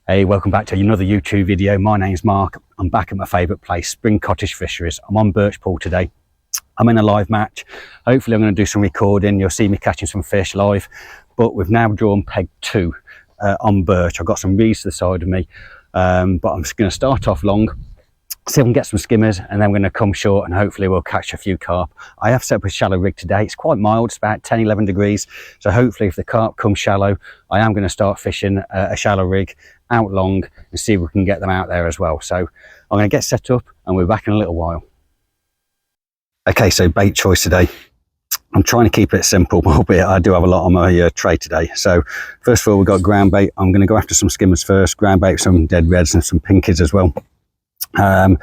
Hey, welcome back to another YouTube video. My name's Mark. I'm back at my favourite place, Spring Cottage Fisheries. I'm on Birchpool today. I'm in a live match. Hopefully I'm going to do some recording. You'll see me catching some fish live. But we've now drawn peg 2 on Birch. I've got some reeds to the side of me. But I'm just going to start off long, see if I can get some skimmers, and then we're going to come short and hopefully we'll catch a few carp. I have set up a shallow rig today. It's quite mild, it's about 10-11 degrees, so hopefully if the carp come shallow, I am going to start fishing a shallow rig out long and see if we can get them out there as well. So I'm going to get set up and we'll be back in a little while. Okay, so bait choice today. I'm trying to keep it simple, albeit I do have a lot on my tray today. So first of all, we've got ground bait. I'm going to go after some skimmers first. Ground bait, some dead reds and some pinkies as well. So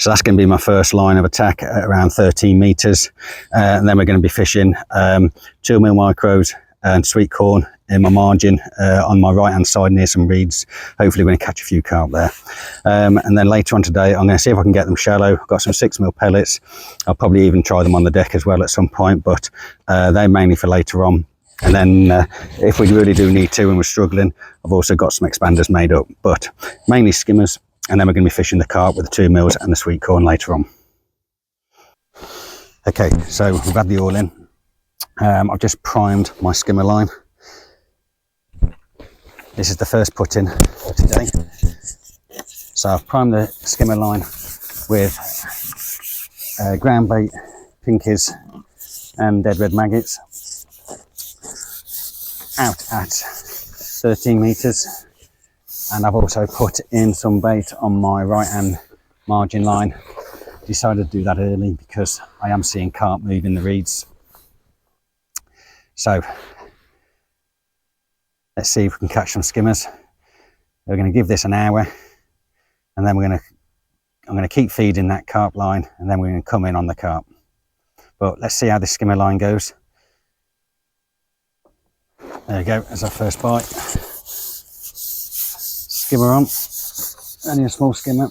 that's going to be my first line of attack at around 13 meters, and then we're going to be fishing 2mm micros and sweet corn in my margin on my right hand side near some reeds. Hopefully we're going to catch a few carp there, and then later on today I'm going to see if I can get them shallow. I've got some 6mm pellets. I'll probably even try them on the deck as well at some point, but they're mainly for later on. And then if we really do need to and we're struggling, I've also got some expanders made up, but mainly skimmers. And then we're going to be fishing the carp with the 2mm and the sweet corn later on. Okay, so we've had the all in. I've just primed my skimmer line. This is the first put in for today. So I've primed the skimmer line with ground bait, pinkies and dead red maggots out at 13 meters. And I've also put in some bait on my right hand margin line. Decided to do that early because I am seeing carp move in the reeds. So let's see if we can catch some skimmers. We're going to give this an hour, and then I'm going to keep feeding that carp line, and then we're going to come in on the carp. But let's see how this skimmer line goes. There we go, that's our first bite. Skimmer on, only a small skimmer.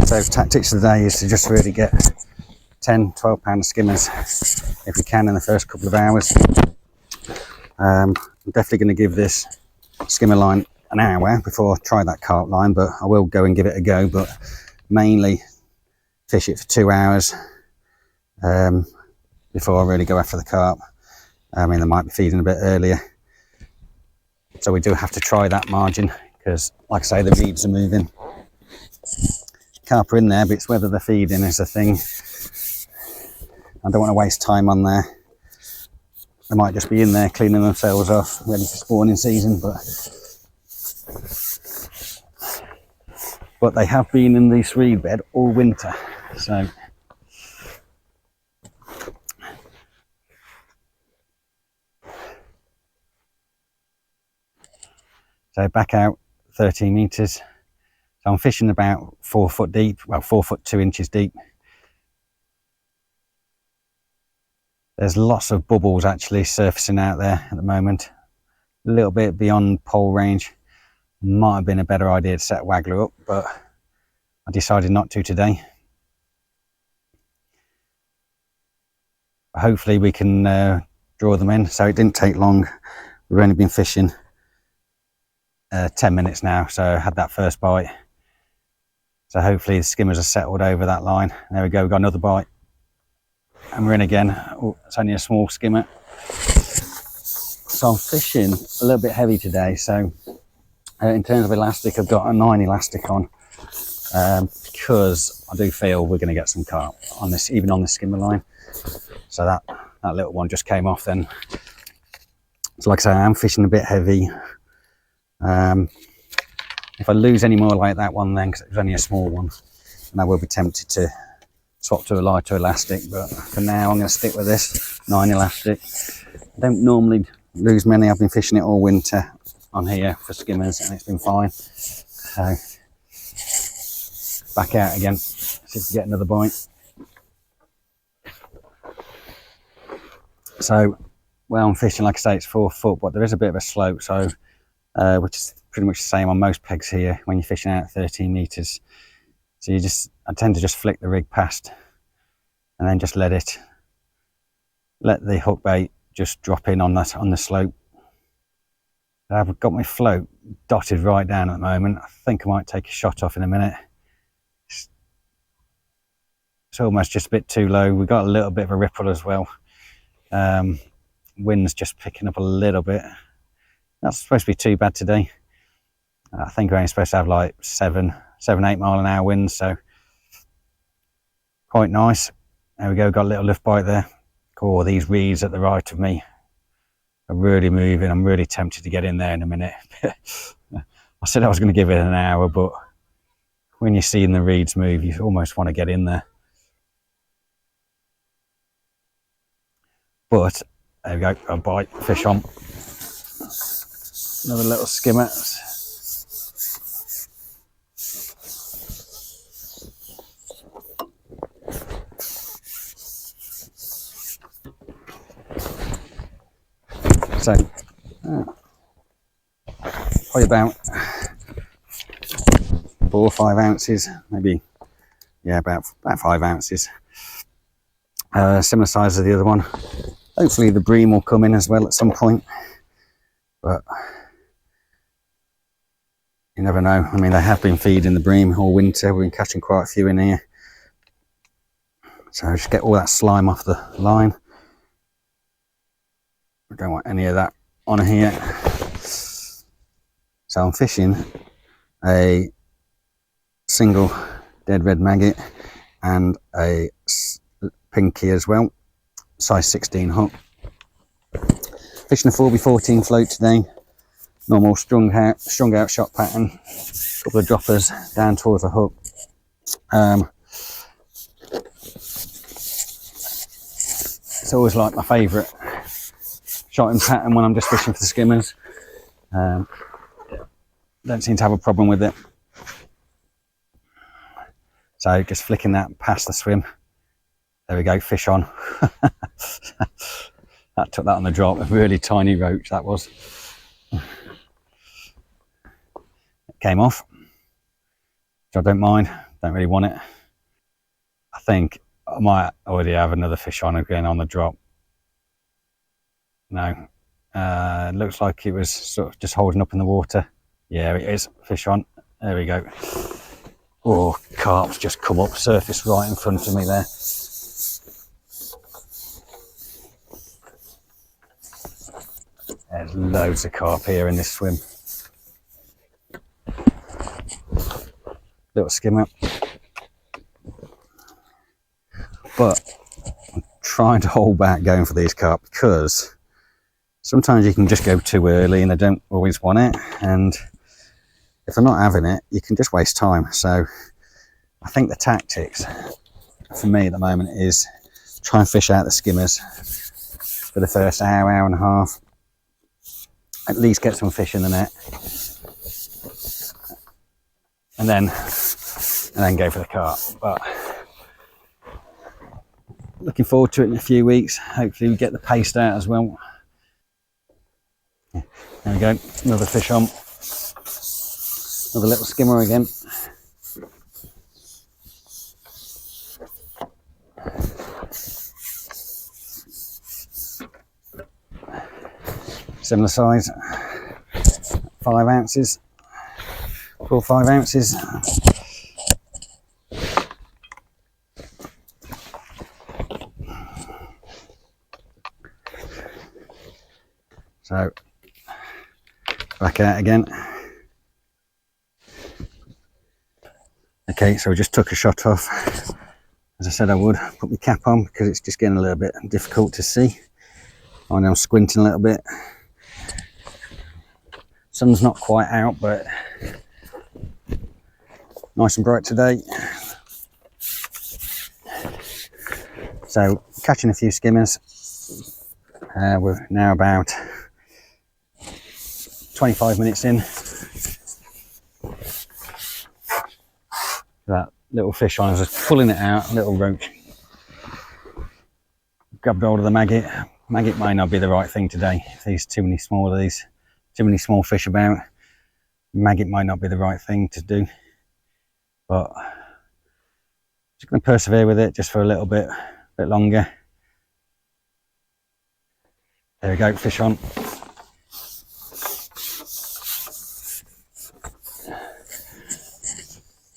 So tactics today is to just really get 10-12 pound skimmers if we can in the first couple of hours. I'm definitely going to give this skimmer line an hour before I try that carp line, but I will go and give it a go, but mainly fish it for 2 hours before I really go after the carp. I mean, they might be feeding a bit earlier, so we do have to try that margin because, like I say, the reeds are moving. Carp are in there, but it's whether they're feeding is the thing. I don't want to waste time on there. They might just be in there cleaning themselves off, ready for spawning season, but they have been in this reed bed all winter, so back out 13 meters. So I'm fishing about 4 foot deep, well 4 foot 2 inches deep. There's lots of bubbles actually surfacing out there at the moment. A little bit beyond pole range. Might have been a better idea to set a waggler up, but I decided not to today. Hopefully we can draw them in. So it didn't take long. We've only been fishing 10 minutes now, so I had that first bite. So hopefully the skimmers are settled over that line. There we go, we've got another bite. And we're in again. Oh, it's only a small skimmer. So I'm fishing a little bit heavy today. So in terms of elastic, I've got a 9 elastic on because I do feel we're going to get some carp on this, even on the skimmer line. So that little one just came off then. So like I say, I am fishing a bit heavy. If I lose any more like that one then, because it was only a small one, and I will be tempted to swap to a lighter elastic, but for now I'm going to stick with this 9 elastic. I don't normally lose many. I've been fishing it all winter on here for skimmers and it's been fine. So back out again, see if we get another bite. So where I'm fishing, like I say, it's 4 foot, but there is a bit of a slope, so which is pretty much the same on most pegs here when you're fishing out at 13 meters. So I tend to just flick the rig past and then just let the hook bait just drop in on that, on the slope. I've got my float dotted right down at the moment. I think I might take a shot off in a minute. It's almost just a bit too low. We've got a little bit of a ripple as well. Wind's just picking up a little bit. Not supposed to be too bad today. I think we're only supposed to have like 7, 8 mile an hour winds, so quite nice. There we go, got a little lift bite there. Oh, these reeds at the right of me are really moving. I'm really tempted to get in there in a minute. I said I was going to give it an hour, but when you're seeing the reeds move, you almost want to get in there. But there we go, a bite, fish on. Another little skimmer. So, probably about 4 or 5 ounces, maybe, yeah, about 5 ounces. Similar size as the other one. Hopefully the bream will come in as well at some point, but you never know. I mean, they have been feeding the bream all winter. We've been catching quite a few in here. So just get all that slime off the line. I don't want any of that on here. So I'm fishing a single dead red maggot and a pinky as well, size 16 hook. Fishing a 4x14 float today. Normal strung out shot pattern. Couple of droppers down towards the hook. It's always like my favourite shotting pattern when I'm just fishing for the skimmers. Don't seem to have a problem with it. So just flicking that past the swim. There we go, fish on. That took that on the drop, a really tiny roach that was. It came off, which I don't mind, don't really want it. I think I might already have another fish on again on the drop. No, it looks like it was sort of just holding up in the water. Yeah, it is, fish on, there we go. Oh, carp's just come up, surface right in front of me there. There's loads of carp here in this swim. Little skimmer. But I'm trying to hold back going for these carp because sometimes you can just go too early and they don't always want it. And if they're not having it, you can just waste time. So I think the tactics for me at the moment is try and fish out the skimmers for the first hour, hour and a half. At least get some fish in the net, and then go for the carp. But looking forward to it in a few weeks. Hopefully we get the paste out as well. Yeah, there we go, another fish on, another little skimmer again. Similar size, 5 ounces, 4 or 5 ounces. So, back out again. Okay, so we just took a shot off. As I said I would, put my cap on because it's just getting a little bit difficult to see. I know I'm squinting a little bit. Sun's not quite out, but nice and bright today. So catching a few skimmers. We're now about 25 minutes in. That little fish on, I was just pulling it out, a little roach. Grabbed hold of the maggot. Maggot might not be the right thing today. If there's too many small fish about, maggot might not be the right thing to do. But just going to persevere with it just for a little bit bit longer. There we go, fish on.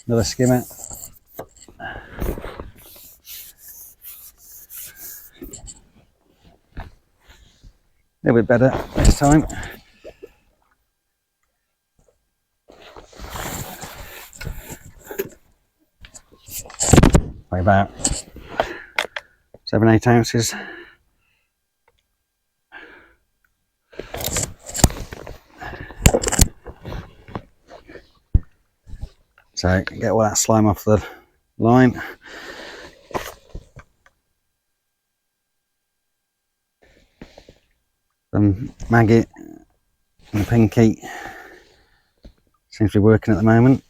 Another skimmer. A little bit better this time. Weigh about 7-8 ounces. So get all that slime off the line. The maggot and the pinky seems to be working at the moment.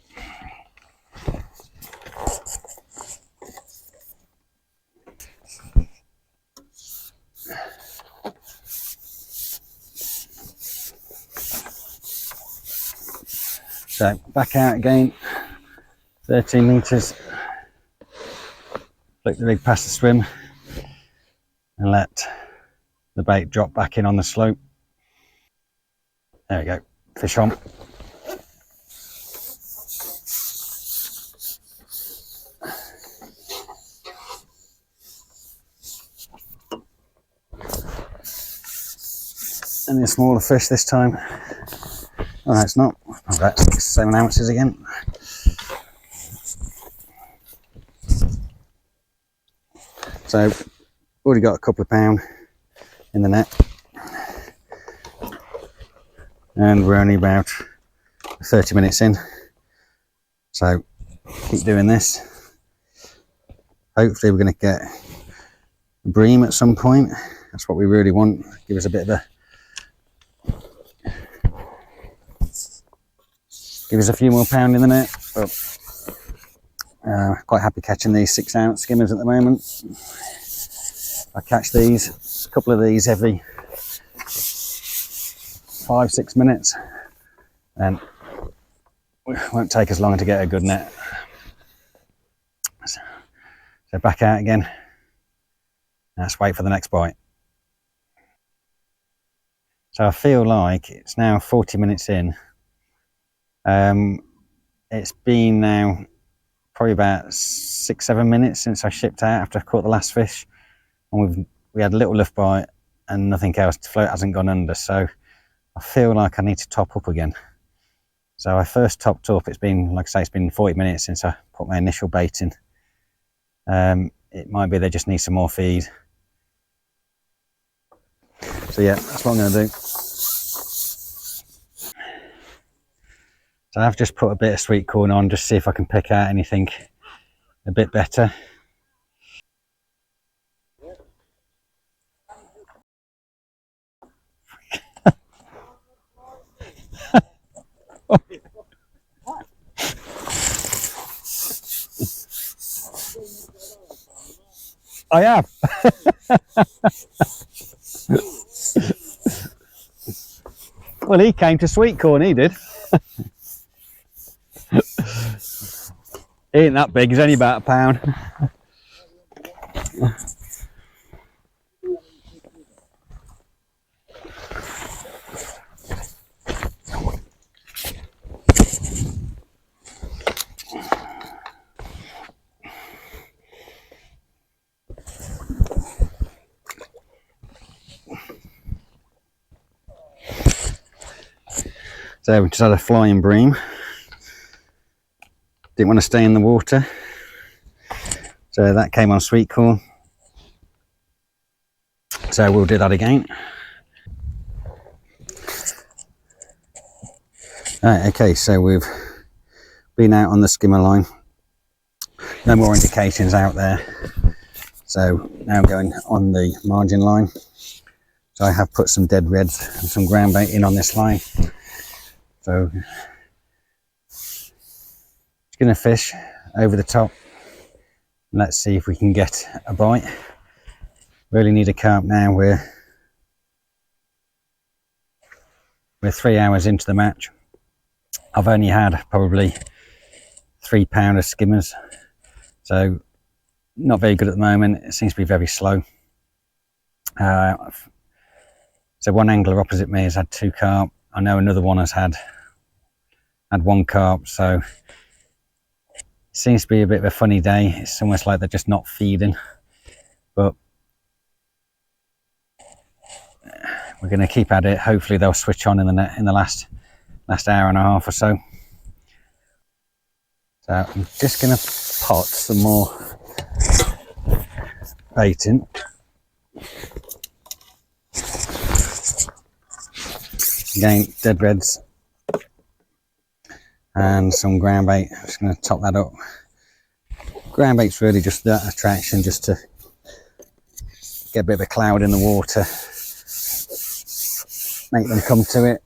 So back out again, 13 metres, flick the rig past the swim and let the bait drop back in on the slope. There we go, fish on. And a smaller fish this time. Oh, no, it's not. About 6-7 ounces again. So, already got a couple of pound in the net. And we're only about 30 minutes in. So, keep doing this. Hopefully we're going to get a bream at some point. That's what we really want. Give us a bit of a... Give us a few more pound in the net. But, quite happy catching these 6-ounce skimmers at the moment. I catch these, a couple of these every 5-6 minutes, and it won't take us long to get a good net. So back out again. Let's wait for the next bite. So I feel like it's now 40 minutes in. It's been now probably about 6-7 minutes since I shipped out after I caught the last fish, and we had a little luff bite and nothing else. The float hasn't gone under, so I feel like I need to top up again. So I first topped up. It's been, like I say, it's been 40 minutes since I put my initial bait in. It might be they just need some more feed. So yeah, that's what I'm going to do. So I've just put a bit of sweet corn on, just see if I can pick out anything a bit better. I have. Well, he came to sweet corn, he did. He ain't that big, he's only about a pound. So we just had a flying bream. Didn't want to stay in the water, so that came on sweet corn. So we'll do that again. Right, okay, so we've been out on the skimmer line. No more indications out there. So now I'm going on the margin line. So I have put some dead reds and some ground bait in on this line. So it's going to fish over the top. Let's see if we can get a bite. Really need a carp now. We're 3 hours into the match. I've only had probably 3 pound of skimmers. So not very good at the moment. It seems to be very slow. So one angler opposite me has had 2 carp. I know another one has had 1 carp. So it seems to be a bit of a funny day. It's almost like they're just not feeding. But we're going to keep at it. Hopefully they'll switch on in the last hour and a half or so. So I'm just going to pot some more bait in. Again, dead reds and some ground bait. I'm just going to top that up. Ground bait's really just that attraction, just to get a bit of a cloud in the water, make them come to it.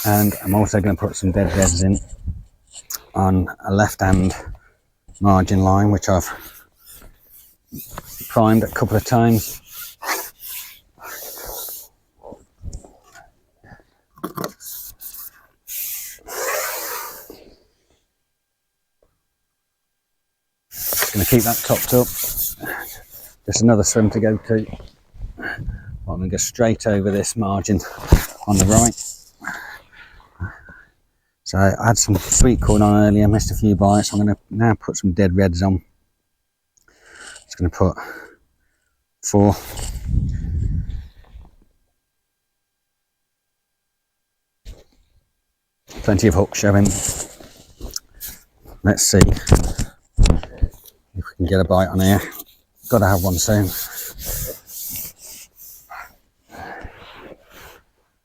And I'm also going to put some dead reds in on a left hand margin line, which I've primed a couple of times. Just going to keep that topped up. Just another swim to go to. I'm going to go straight over this margin on the right. So I had some sweet corn on earlier, missed a few bites. I'm going to now put some dead reds on. Just going to put 4. Plenty of hook showing. Let's see if we can get a bite on here. Got to have one soon.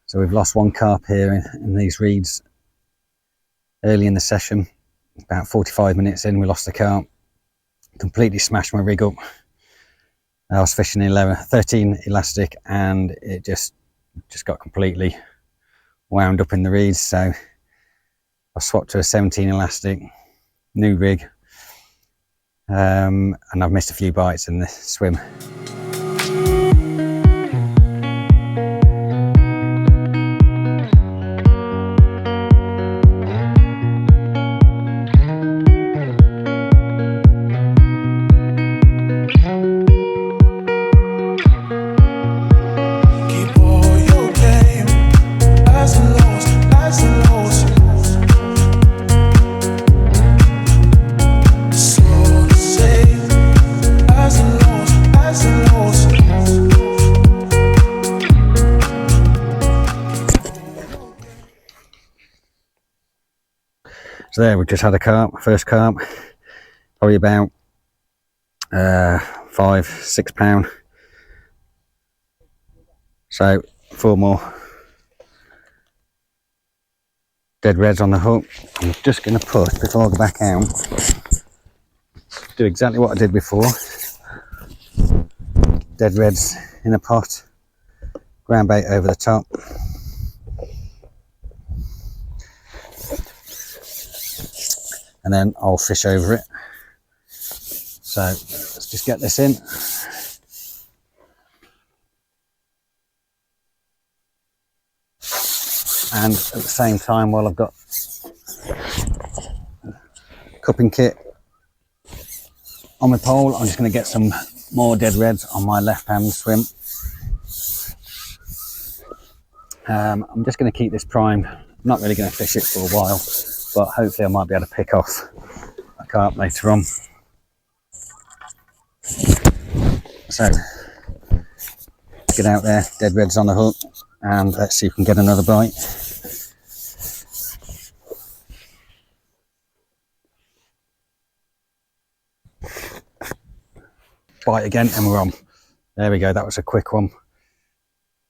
So we've lost 1 carp here in these reeds. Early in the session, about 45 minutes in, we lost the carp. Completely smashed my rig up. I was fishing 13 elastic and it just got completely wound up in the reeds. So I swapped to a 17 elastic, new rig, and I've missed a few bites in the swim. So there, we just had a carp, first carp, probably about 5-6 pound. So 4 more dead reds on the hook. I'm just going to put, before I go back out, do exactly what I did before. Dead reds in a pot, ground bait over the top. And then I'll fish over it. So let's just get this in. And at the same time, while I've got cupping kit on my pole, I'm just going to get some more dead reds on my left hand swim. I'm just going to keep this primed. I'm not really going to fish it for a while, but hopefully I might be able to pick off a carp later on. So get out there, dead reds on the hook, and let's see if we can get another bite. Bite again and we're on. There we go, that was a quick one.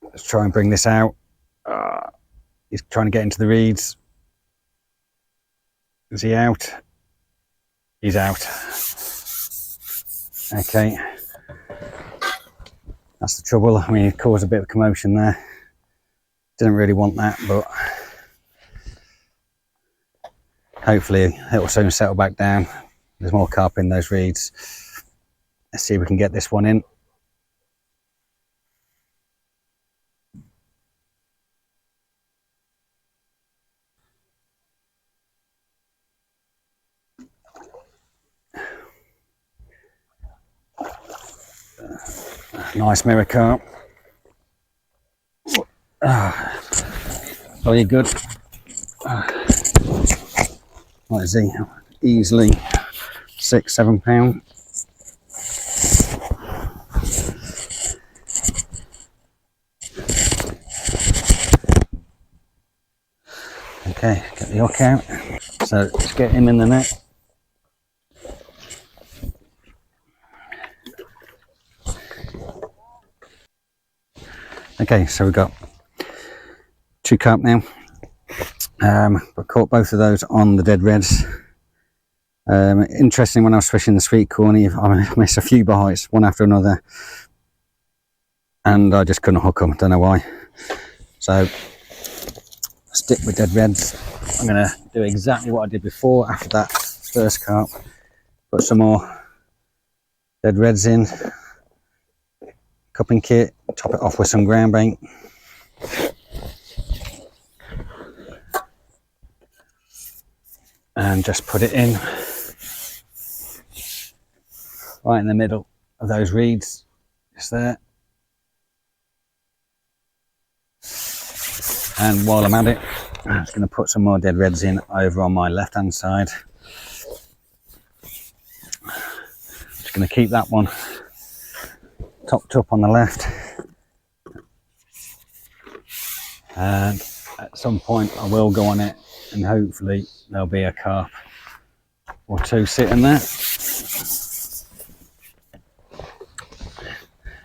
Let's try and bring this out. He's trying to get into the reeds. Is he out? He's out. Okay. That's the trouble. I mean, it caused a bit of commotion there. Didn't really want that, but hopefully it will soon settle back down. There's more carp in those reeds. Let's see if we can get this one in. Nice mirror carp. Very good. What is he? Easily 6-7 pound. Okay, get the hook out. So let's get him in the net. Okay, so we've got 2 carp now. I caught both of those on the dead reds. Interesting, when I was fishing the sweet corny, I missed a few bites, one after another, and I just couldn't hook them. Don't know why. So stick with dead reds. I'm going to do exactly what I did before after that first carp. Put some more dead reds in, cupping kit, top it off with some ground bait. And just put it in right in the middle of those reeds, just there. And while I'm at it, I'm just going to put some more dead reds in over on my left hand side. Just going to keep that one topped up on the left, and at some point I will go on it, and hopefully there'll be a carp or 2 sitting there.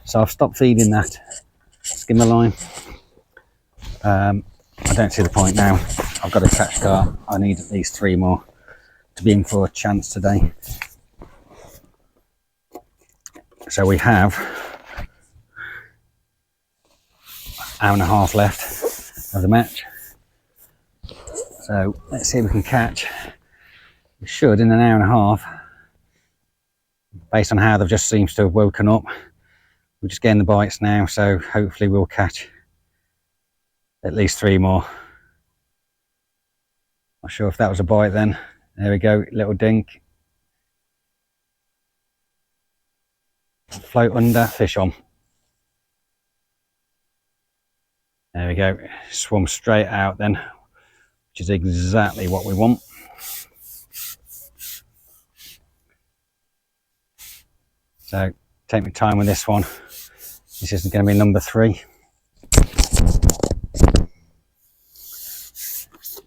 So I've stopped feeding that skimmer line. I don't see the point now. I've got a catch carp. I need at least 3 more to be in for a chance today. So we have an hour and a half left of the match. So let's see if we can catch. We should in an hour and a half, based on how they've just seems to have woken up. We're just getting the bites now, so hopefully we'll catch at least 3 more. Not sure if that was a bite then. There we go, little dink. Float under, fish on. There we go, swum straight out then, which is exactly what we want. So take my time with this one. This isn't going to be number 3.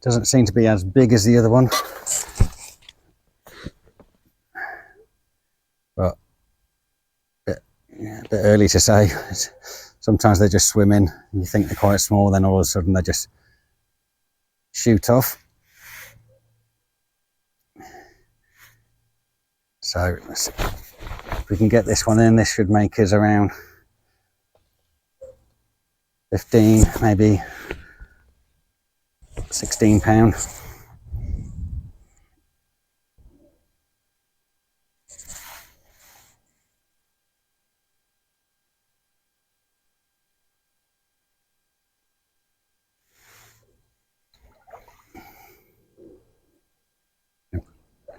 Doesn't seem to be as big as the other one, but a bit early to say. Sometimes they just swim in and you think they're quite small, then all of a sudden they just shoot off. So let's see. If we can get this one in, this should make us around 15, maybe 16 pound.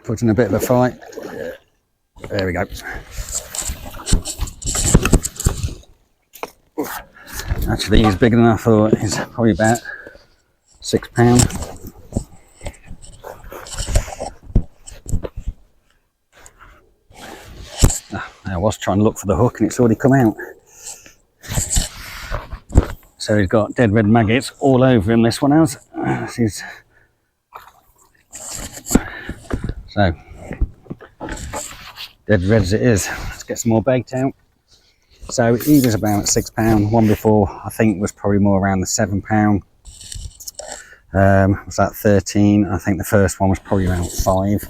Putting a bit of a fight. There we go. Actually, he's bigger than I thought. He's probably about 6 pound. I was trying to look for the hook and it's already come out. So he's got dead red maggots all over him, this one has. So, dead reds it is. Let's get some more bait out. So he was about 6 pound. One before I think was probably more around the 7 pound. Was that 13? I think the first one was probably around 5.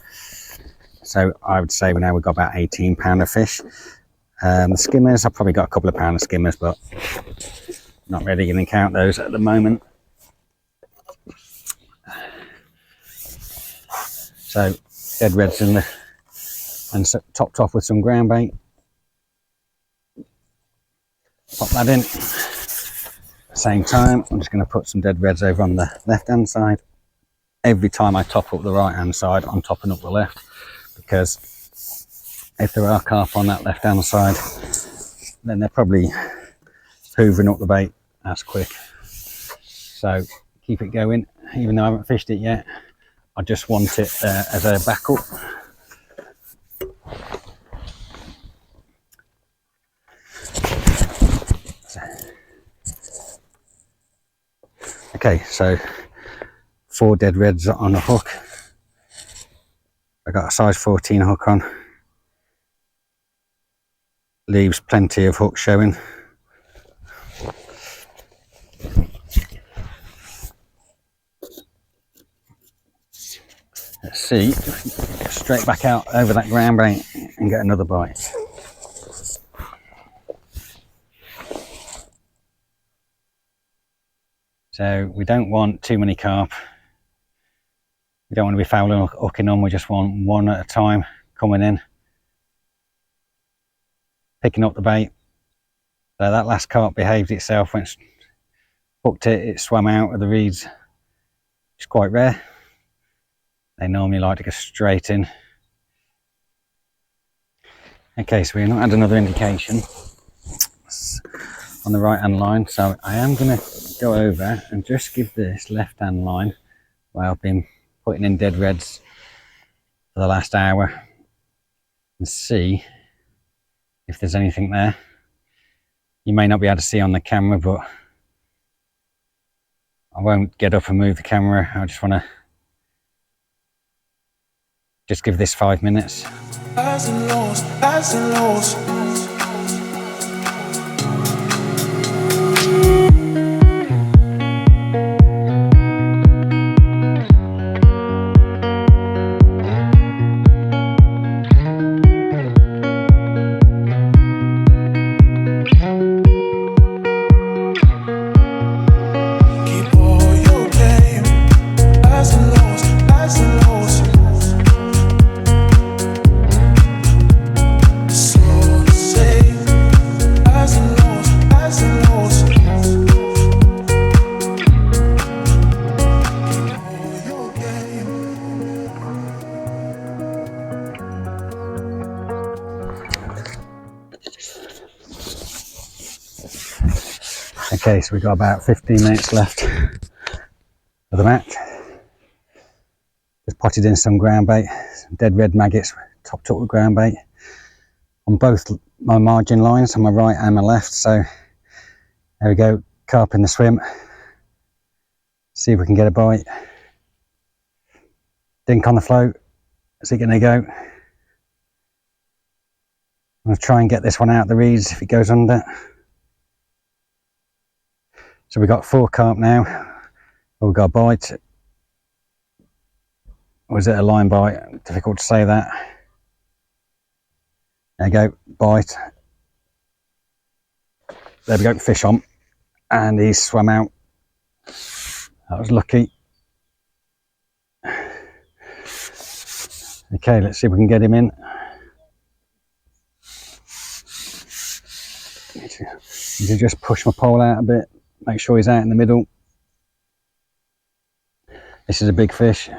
So I would say now we've got about 18 pound of fish. The skimmers, I've probably got a couple of pound of skimmers, but not really going to count those at the moment. So dead reds in there, and so topped off with some ground bait. Pop that in. At the same time, I'm just going to put some dead reds over on the left hand side. Every time I top up the right hand side, I'm topping up the left, because if there are carp on that left hand side, then they're probably hoovering up the bait. That's quick. So keep it going, even though I haven't fished it yet. I just want it as a backup. Okay, so 4 dead reds on the hook. I got a size 14 hook on. Leaves plenty of hook showing. Let's see, straight back out over that ground bait and get another bite. So we don't want too many carp. We don't want to be fouling or hooking on. We just want one at a time coming in, picking up the bait. So that last carp behaved itself, went hooked it, it swam out of the reeds. It's quite rare. They normally like to go straight in. Okay, so we've not had another indication on the right hand line, so I am going to go over and just give this left hand line where I've been putting in dead reds for the last hour and see if there's anything there. You may not be able to see on the camera, but I won't get up and move the camera. I just want to just give this 5 minutes. Highs and lows, highs and lows. Keep all your game. Highs and lows, highs and lows. Slow to say. Highs and lows, highs and lows. Keep all your game. Okay, so we've got about 15 minutes left of the match. Just potted in some ground bait, some dead red maggots, topped up with ground bait on both my margin lines, on my right and my left. So there we go, carp in the swim. See if we can get a bite. Dink on the float. Is it going to go? I'm going to try and get this one out of the reeds if it goes under. So we've got 4 carp now. Oh, we've got a bite. Or is it a line bite? Difficult to say that. There we go, bite. There we go, fish on. And he swam out. That was lucky. Okay, let's see if we can get him in. Need to just push my pole out a bit. Make sure he's out in the middle. This is a big fish.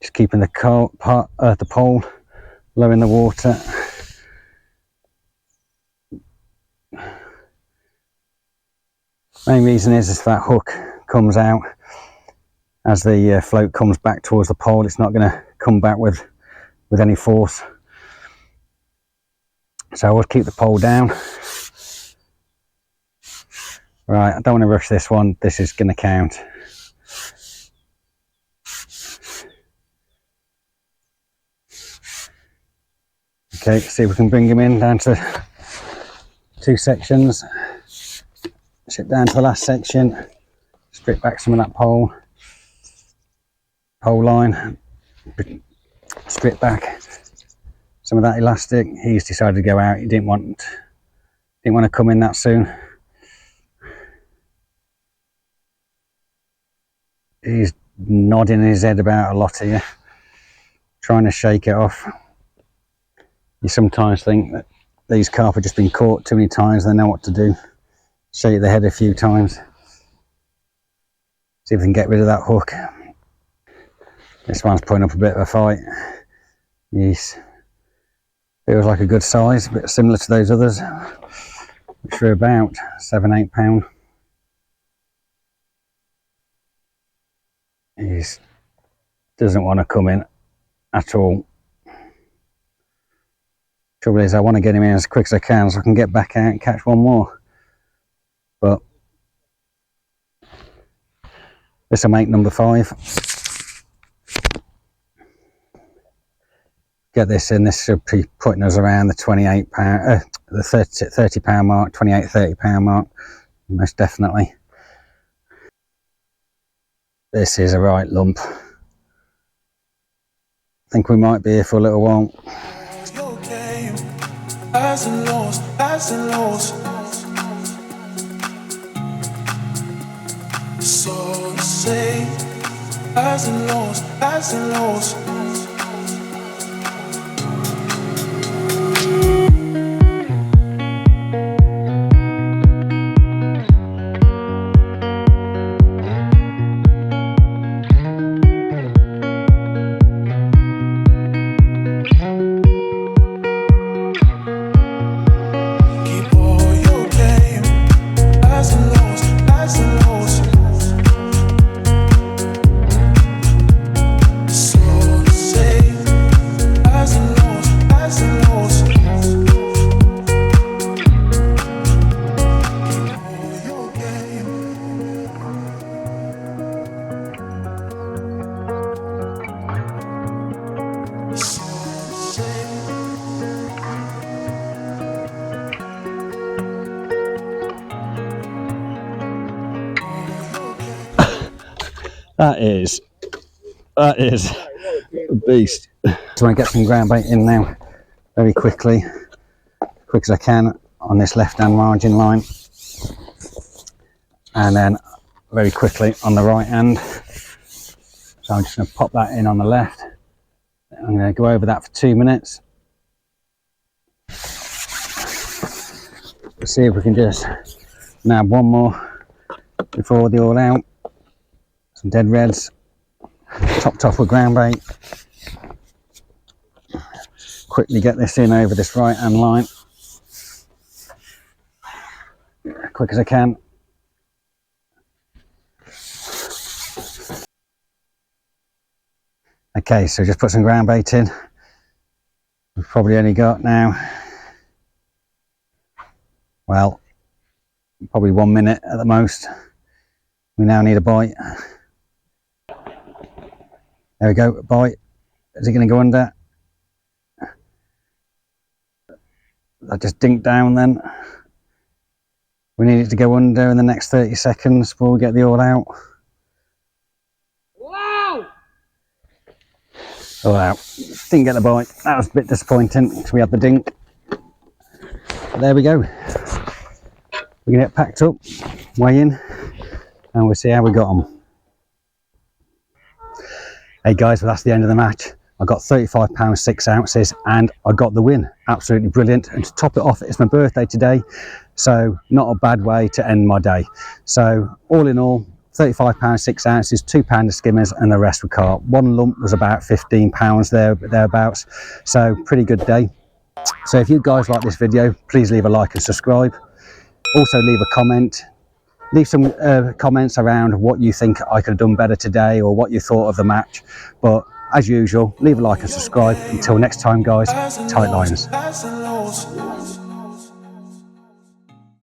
Just keeping the pole low in the water. Main reason is if that hook comes out as the float comes back towards the pole, it's not going to come back with any force. So I will keep the pole down. Right, I don't want to rush this one. This is going to count. Okay, see if we can bring him in down to 2 sections. Ship down to the last section. Strip back some of that pole line. Strip back some of that elastic. He's decided to go out. He didn't want to come in that soon. He's nodding his head about a lot here, trying to shake it off. You sometimes think that these carp have just been caught too many times, they know what to do. Shake the head a few times. See if we can get rid of that hook. This one's putting up a bit of a fight. Yes. Feels like a good size, a bit similar to those others, which are about 7-8 pound. He doesn't want to come in at all. Trouble is, I want to get him in as quick as I can so I can get back out and catch one more. But this will make number 5. Get this in. This should be putting us around the 28 pound, the 30 pound mark, 28, 30 pound mark, most definitely. This is a right lump. I think we might be here for a little while. Your game, highs and lows, highs and lows. So say, highs and lows, highs and lows. That is a beast. So I get some ground bait in now very quickly, quick as I can on this left hand margin line, and then very quickly on the right hand. So I'm just going to pop that in on the left. I'm going to go over that for 2 minutes. Let's see if we can just nab one more before they're all out. Some dead reds, topped off with ground bait. Quickly get this in over this right hand line, quick as I can. Okay, so just put some ground bait in. We've probably only got now, well, probably 1 minute at the most. We now need a bite. There we go, bite. Is it going to go under? I just dink down then. We need it to go under in the next 30 seconds before we get the all out. Wow! All out. Didn't get the bite. That was a bit disappointing because we had the dink. But there we go. We're going to get packed up, weigh in, and we'll see how we got on. Hey guys, well that's the end of the match. I got £35 6 ounces and I got the win. Absolutely brilliant. And to top it off, it's my birthday today, so not a bad way to end my day. So all in all, £35 6 ounces, £2 of skimmers, and the rest were carp. One lump was about £15 thereabouts, so pretty good day. So if you guys like this video, please leave a like and subscribe. Also leave a comment. Leave some comments around what you think I could have done better today or what you thought of the match. But as usual, leave a like and subscribe. Until next time guys, tight lines.